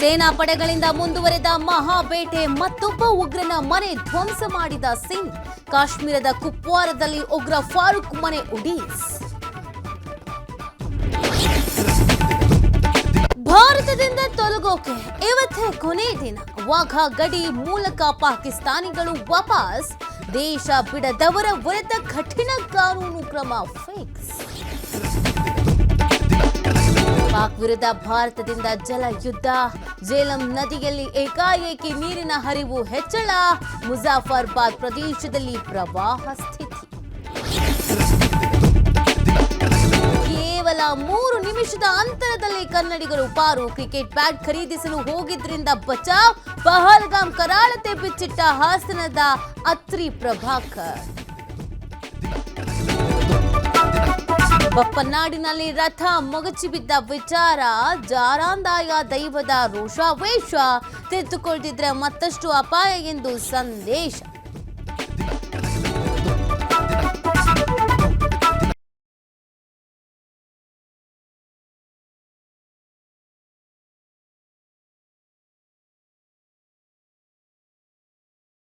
ಸೇನಾ ಪಡೆಗಳಿಂದ ಮುಂದುವರೆದ ಮಹಾಬೇಟೆ, ಮತ್ತೊಬ್ಬ ಉಗ್ರನ ಮನೆ ಧ್ವಂಸ ಮಾಡಿದ ಸಿಂಗ್. ಕಾಶ್ಮೀರದ ಕುಪ್ವಾರದಲ್ಲಿ ಉಗ್ರ ಫಾರೂಕ್ ಮನೆ ಉಡೀಸ್. ಭಾರತದಿಂದ ತೊಲಗೋಕೆ ಇವತ್ತೇ ಕೊನೆ ದಿನ. ವಾಘಾ ಗಡಿ ಮೂಲಕ ಪಾಕಿಸ್ತಾನಿಗಳು ವಾಪಸ್. ದೇಶ ಬಿಡದವರ ವಿರುದ್ಧ ಕಠಿಣ ಕಾನೂನು ಕ್ರಮ ಫಿಕ್ಸ್. ಪಾಕ್ ವಿರುದ್ಧ ಭಾರತದಿಂದ ಜಲ ಯುದ್ಧ. ಜೇಲಂ ನದಿಯಲ್ಲಿ ಏಕಾಏಕಿ ನೀರಿನ ಹರಿವು ಹೆಚ್ಚಳ. ಮುಜಾಫರ್ಬಾದ್ ಪ್ರದೇಶದಲ್ಲಿ ಪ್ರವಾಹ ಸ್ಥಿತಿ. ಕೇವಲ 3 ನಿಮಿಷದ ಅಂತರದಲ್ಲಿ ಕನ್ನಡಿಗರು ಪಾರು. ಕ್ರಿಕೆಟ್ ಬ್ಯಾಟ್ ಖರೀದಿಸಲು ಹೋಗಿದ್ರಿಂದ ಬಚಾವ್. ಪಹಲ್ಗಾಮ್ ಕರಾಳತೆ ಬಿಚ್ಚಿಟ್ಟ ಹಾಸನದ ಅತ್ರಿ ಪ್ರಭಾಕರ್. ಬಪ್ಪನಾಡಿನಲ್ಲಿ ರಥ ಮೊಗಚಿ ಬಿದ್ದ ವಿಚಾರ. ಜಾರಾಂದಾಯ ದೈವದ ರೋಷಾವೇಶ. ತೆಗೆದುಕೊಳ್ಳದಿದ್ರೆ ಮತ್ತಷ್ಟು ಅಪಾಯ ಎಂದು ಸಂದೇಶ.